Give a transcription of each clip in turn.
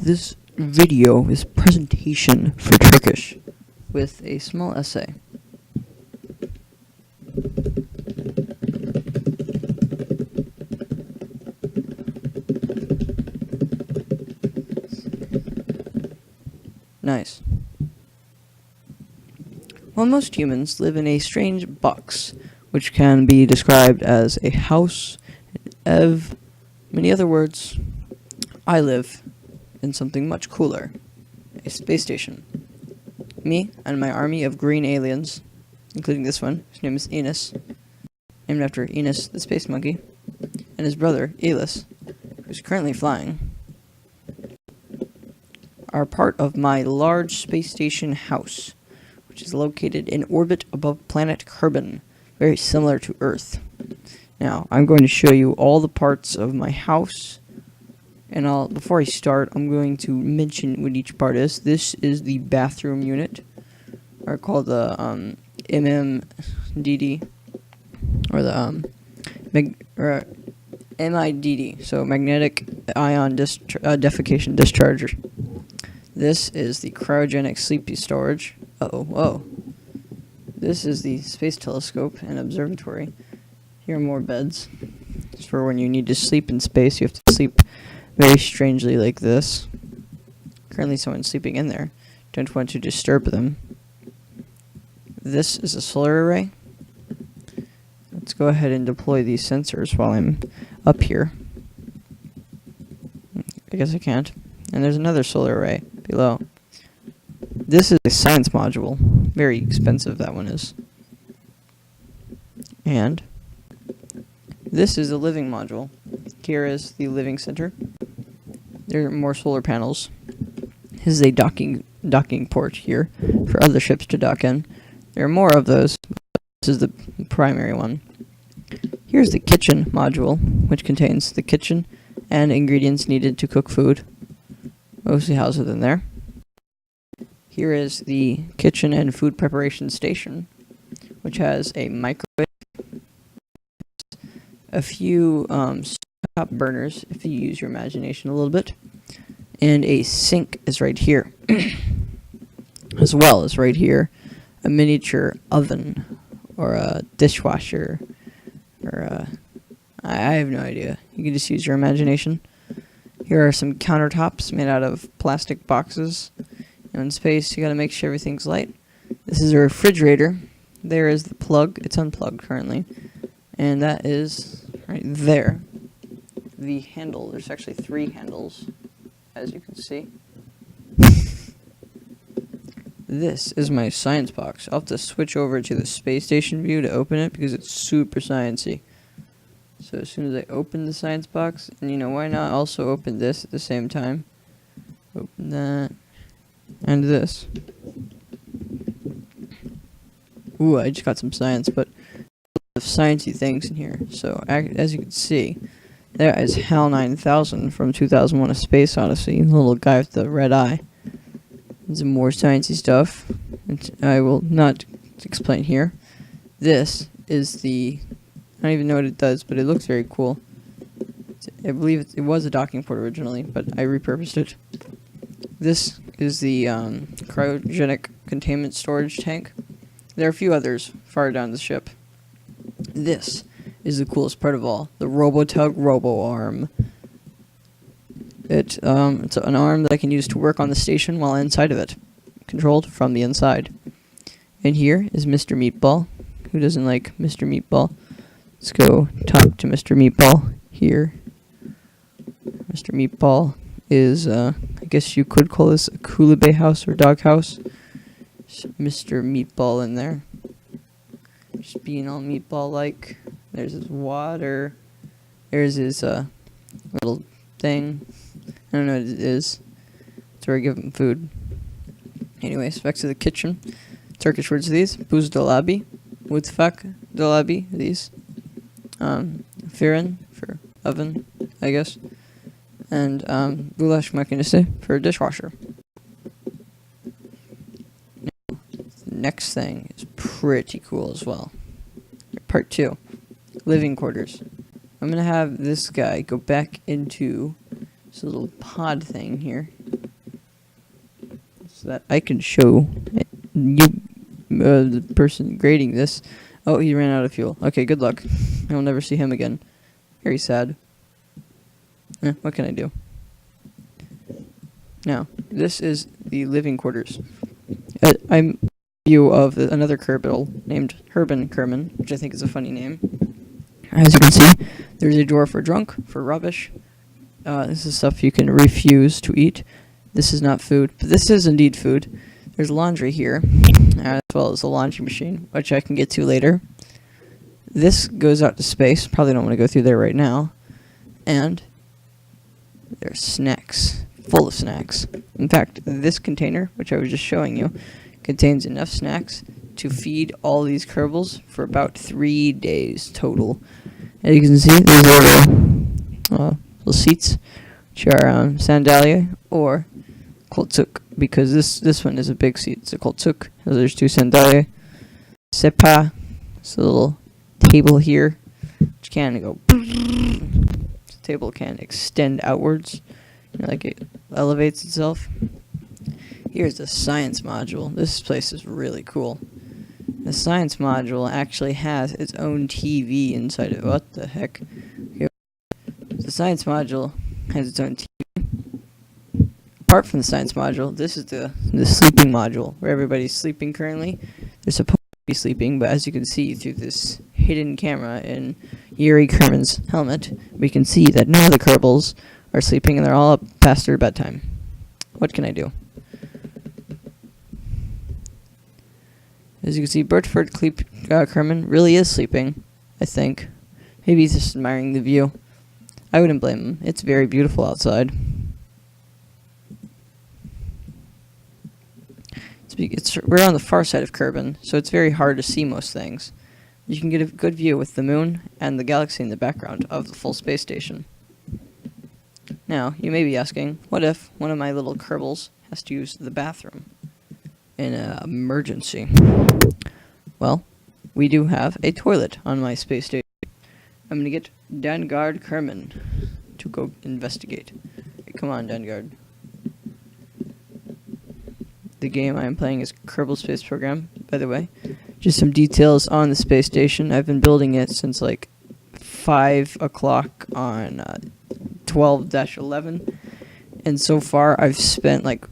This video is presentation for Turkish with a small essay. Nice. Well, most humans live in a strange box, which can be described as a house, many other words. I live in something much cooler, a space station. Me and my army of green aliens, including this one, whose name is Enos, named after Enos the space monkey, and his brother, Elis, who's currently flying, are part of my large space station house, which is located in orbit above planet Kerbin, very similar to Earth. Now, I'm going to show you all the parts of my house, and before I start, I'm going to mention what each part is. This is the bathroom unit, or called the MMDD, or the MIDD, so magnetic ion defecation discharger. This is the cryogenic sleepy storage. Whoa. This is the space telescope and observatory. Here are more beds. It's for when you need to sleep in space. You have to sleep very strangely like this. Currently someone's sleeping in there. Don't want to disturb them. This is a solar array. Let's go ahead and deploy these sensors while I'm up here. I guess I can't. And there's another solar array below. This is a science module. Very expensive, that one is. And this is a living module. Here is the living center. There are more solar panels. This is a docking port here for other ships to dock in. There are more of those. This is the primary one. Here's the kitchen module, which contains the kitchen and ingredients needed to cook food. Mostly housed within there. Here is the kitchen and food preparation station, which has a microwave, a few top burners, if you use your imagination a little bit, and a sink is right here. As well as right here, a miniature oven, or a dishwasher, or I have no idea. You can just use your imagination. Here are some countertops made out of plastic boxes. And in space, you gotta make sure everything's light. This is a refrigerator. There is the plug. It's unplugged currently. And that is right there. The handle. There's actually 3 handles, as you can see. This is my science box. I'll have to switch over to the space station view to open it because it's super sciencey. So as soon as I open the science box, and you know, why not also open this at the same time? Open that. And this. Ooh, I just got some science, but of sciencey things in here. So, as you can see, there is HAL 9000 from 2001: A Space Odyssey. The little guy with the red eye. And some more sciencey stuff, which I will not explain here. This is the... I don't even know what it does, but it looks very cool. I believe it was a docking port originally, but I repurposed it. This is the cryogenic containment storage tank. There are a few others far down the ship. This is the coolest part of all, the Robotug Robo-Arm. It's an arm that I can use to work on the station while inside of it, controlled from the inside. And here is Mr. Meatball. Who doesn't like Mr. Meatball? Let's go talk to Mr. Meatball here. Mr. Meatball is, I guess you could call this a Kulebe house or dog house. Mr. Meatball in there. Just being all meatball-like. There's his water. There's his, little thing. I don't know what it is. It's where I give him food. Anyways, back to the kitchen. Turkish words are these. Buz dolabı. Mutfak dolabı. These. Fırın for oven, I guess. And bulaşık makinesi for dishwasher. Now, the next thing is pretty cool as well. Part 2. Living quarters. I'm going to have this guy go back into this little pod thing here. so that I can show you, the person grading this. Oh, he ran out of fuel. Okay, good luck. I will never see him again. Very sad. What can I do? Now, this is the living quarters. I'm a view of another Kerbal named Herben Kerman, which I think is a funny name. As you can see, there's a drawer for junk, for rubbish. This is stuff you can refuse to eat. This is not food, but this is indeed food. There's laundry here, as well as a laundry machine, which I can get to later. This goes out to space. Probably don't want to go through there right now. And there's snacks, full of snacks. In fact, this container, which I was just showing you, contains enough snacks to feed all these Kerbals for about 3 days total. As you can see, there's little seats, which are sandalia or koltuk, because this one is a big seat. It's a koltuk. There's 2 sandalia. Sepa, it's a little table here, which can go. The table can extend outwards, like it elevates itself. Here's the science module. This place is really cool. The science module actually has its own TV inside of it. What the heck? Okay. The science module has its own TV. Apart from the science module, this is the sleeping module, where everybody's sleeping currently. They're supposed to be sleeping, but as you can see through this hidden camera in Yuri Kerman's helmet, we can see that none of the Kerbals are sleeping, and they're all up past their bedtime. What can I do? As you can see, Bertford Kerman really is sleeping, I think. Maybe he's just admiring the view. I wouldn't blame him. It's very beautiful outside. We're on the far side of Kerbin, so it's very hard to see most things. You can get a good view with the moon and the galaxy in the background of the full space station. Now, you may be asking, what if one of my little Kerbals has to use the bathroom in an emergency? Well, we do have a toilet on my space station. I'm going to get Dangard Kerman to go investigate. Hey, come on, Dangard. The game I am playing is Kerbal Space Program, by the way. Just some details on the space station. I've been building it since like 5 o'clock on 12-11. And so far, I've spent like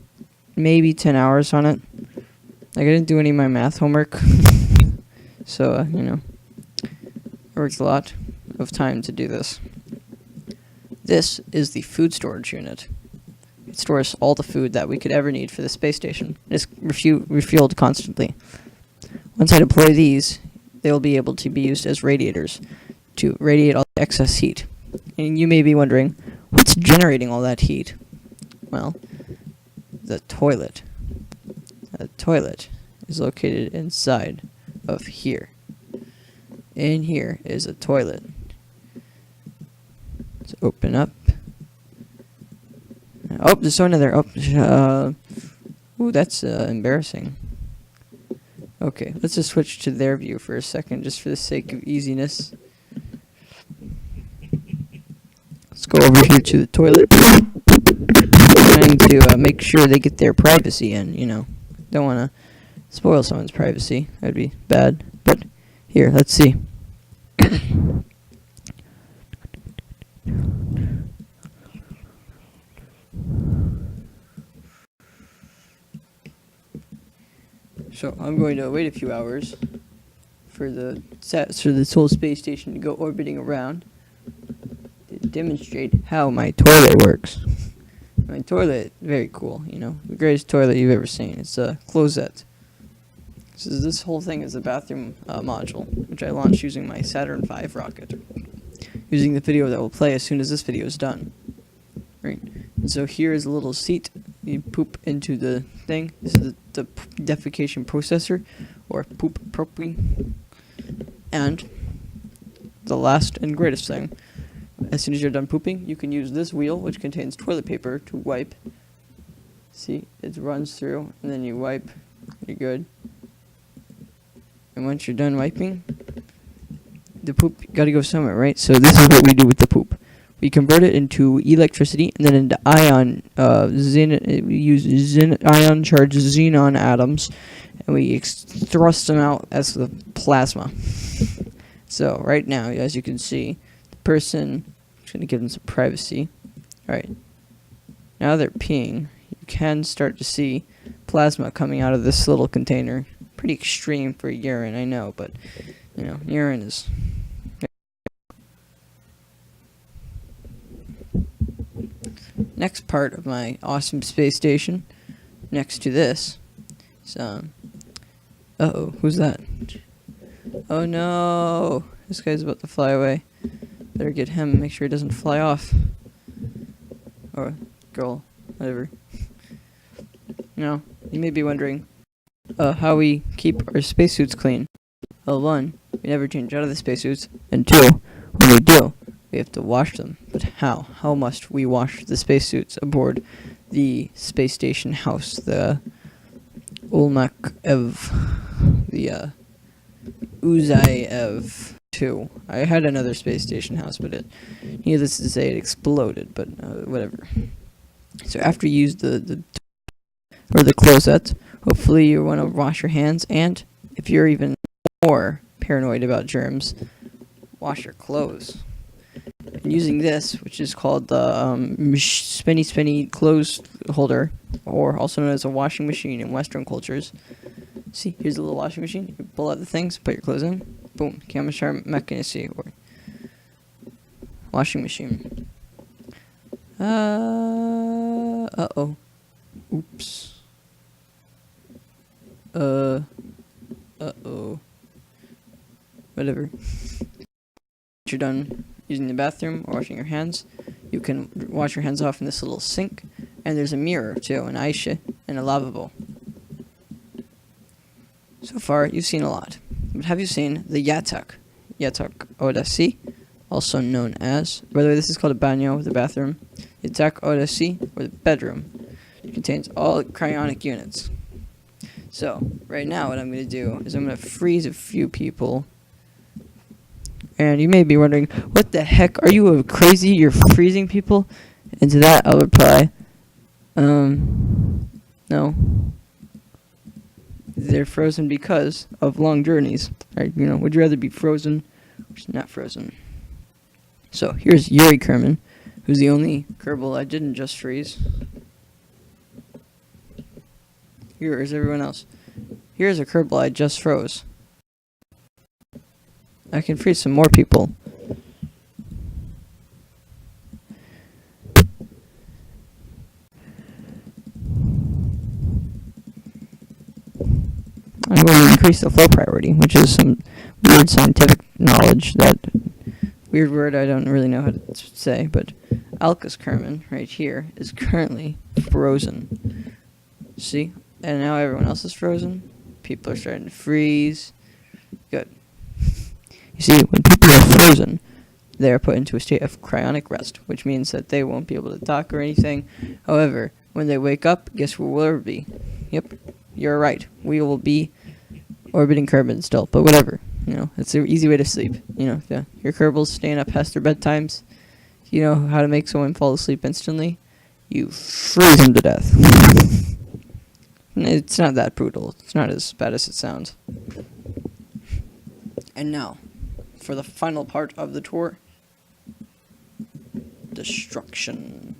maybe 10 hours on it. Like, I didn't do any of my math homework. So, you know, it worked a lot of time to do this. This is the food storage unit. It stores all the food that we could ever need for the space station. It's refueled constantly. Once I deploy these, they will be able to be used as radiators to radiate all the excess heat. And you may be wondering, what's generating all that heat? Well, the toilet. The toilet is located inside of here. In here is a toilet. Let's open up. Oh, there's another. Ooh, that's embarrassing. Okay, let's just switch to their view for a second, just for the sake of easiness. Let's go over here to the toilet. Trying to make sure they get their privacy in, you know. Don't want to spoil someone's privacy. That'd be bad. But here, let's see. So I'm going to wait a few hours for this whole space station to go orbiting around to demonstrate how my toilet works. My toilet, very cool, you know, the greatest toilet you've ever seen. It's a closette. So this whole thing is a bathroom module, which I launched using my Saturn V rocket, using the video that will play as soon as this video is done. Right. And so here is a little seat. You poop into the thing. This is the defecation processor, or poop proping. And the last and greatest thing, as soon as you're done pooping, you can use this wheel, which contains toilet paper, to wipe. See, it runs through, and then you wipe. You're good. And once you're done wiping, the poop got to go somewhere, right? So this is what we do with the poop. we convert it into electricity and then into ion we use ion charged xenon atoms, and we thrust them out as the plasma. So right now, as you can see, the person, I'm just going to give them some privacy. Alright, now they're peeing. You can start to see plasma coming out of this little container. Pretty extreme for urine, I know, but you know, urine is... Next part of my awesome space station, next to this, is, uh-oh, who's that? Oh no, this guy's about to fly away. Better get him, make sure he doesn't fly off. Or girl, whatever. Now, you may be wondering, how we keep our spacesuits clean. Well, one, we never change out of the spacesuits, and two, when we do, we have to wash them. But how? How must we wash the spacesuits aboard the space station house, the Ulmak Ev, the Uzay Ev 2. I had another space station house, but needless to say, it exploded. But whatever. So after you use the closets, hopefully you want to wash your hands, and if you're even more paranoid about germs, wash your clothes. And using this, which is called the spinny clothes holder, or also known as a washing machine in Western cultures. See, here's a little washing machine. You pull out the things, put your clothes in, boom, camera mechanism or washing machine. Uh-oh. Oops. Uh-oh. Whatever. Once you're done using the bathroom or washing your hands, you can wash your hands off in this little sink, and there's a mirror too, an aisha, and a lavabo. So far, you've seen a lot. But have you seen the yatak? Yatak odasi, also known as, by the way, this is called a banyo, the bathroom. Yatak odasi, or the bedroom. It contains all cryonic units. So, right now what I'm going to do is I'm going to freeze a few people. And you may be wondering, what the heck, are you crazy? You're freezing people? And to that I'll reply, no. They're frozen because of long journeys. Right? You know, would you rather be frozen or not frozen? So here's Yuri Kerman, who's the only Kerbal I didn't just freeze. Here is everyone else. Here's a Kerbal I just froze. I can freeze some more people. I'm going to increase the flow priority, which is some weird scientific knowledge, that weird word I don't really know how to say, but Alcus Kerman, right here, is currently frozen. See? And now everyone else is frozen. People are starting to freeze. Good. You see, when people are frozen, they are put into a state of cryonic rest, which means that they won't be able to talk or anything. However, when they wake up, guess where we'll be? Yep, you're right. We will be orbiting Kerbin still, but whatever. You know, it's an easy way to sleep. You know, your Kerbals staying up past their bedtimes. You know how to make someone fall asleep instantly? You freeze them to death. It's not that brutal. It's not as bad as it sounds. And now, for the final part of the tour, destruction.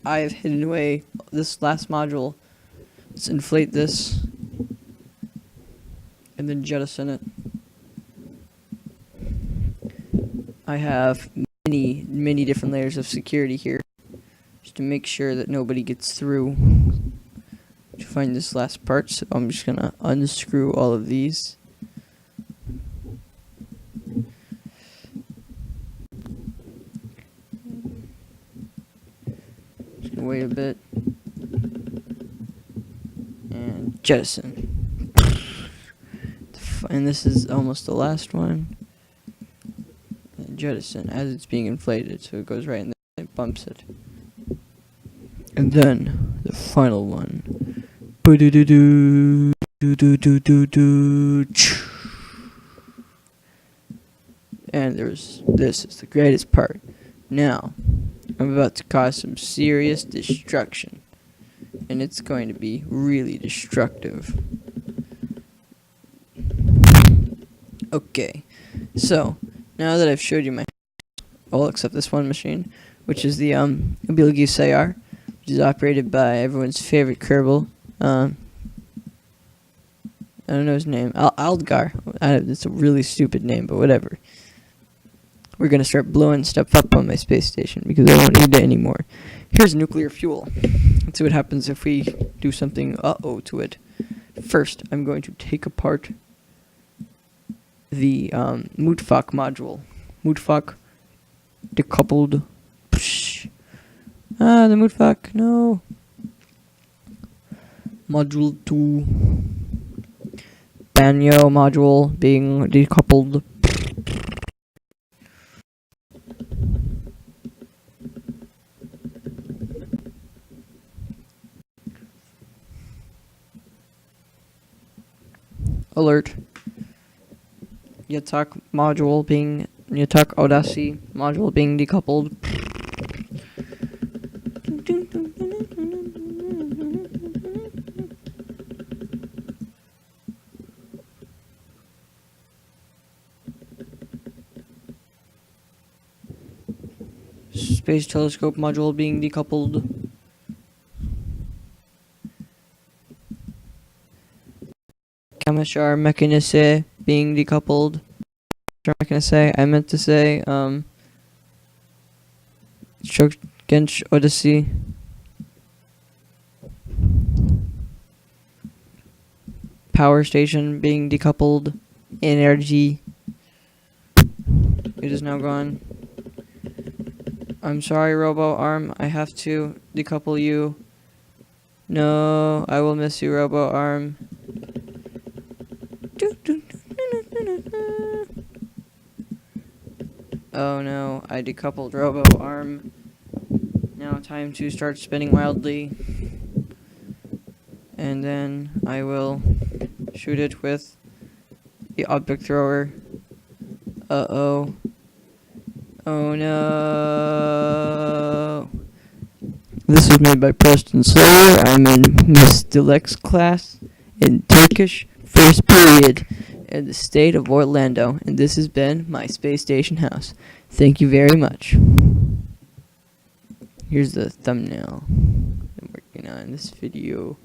I have hidden away this last module. Let's inflate this and then jettison it. I have many different layers of security here, just to make sure that nobody gets through to find this last part. So I'm just gonna unscrew all of these. Just gonna wait a bit and jettison. And this is almost the last one. And jettison as it's being inflated, so it goes right in there and it bumps it. And then the final one. And And this is the greatest part. Now, I'm about to cause some serious destruction. And it's going to be really destructive. Okay, so now that I've showed you my, all except this one machine, which is the Dilek uzay, which is operated by everyone's favorite Kerbal. I don't know his name. Aldgar. It's a really stupid name, but whatever. We're gonna start blowing stuff up on my space station because I don't need it anymore. Here's nuclear fuel. Let's see what happens if we do something to it. First, I'm going to take apart the Mutfak module. Mutfak decoupled. Psh. The Mutfak, no. Module 2. Banyo module being decoupled. Alert. Yatak Audacity module being decoupled. Space telescope module being decoupled. Kamashar Mechanise being decoupled. I meant to say, Gench Odyssey. Power station being decoupled. Energy. It is now gone. I'm sorry, Robo Arm. I have to decouple you. No, I will miss you, Robo Arm. Oh no, I decoupled Robo Arm. Now time to start spinning wildly. And then I will shoot it with the object thrower. Uh-oh. Oh no. This was made by Preston. I'm in Miss Dilek's class in Turkish first period in the state of Orlando, and this has been my space station house. Thank you very much. Here's the thumbnail I'm working on this video.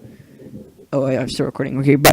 Oh, I'm still recording. Okay, bye.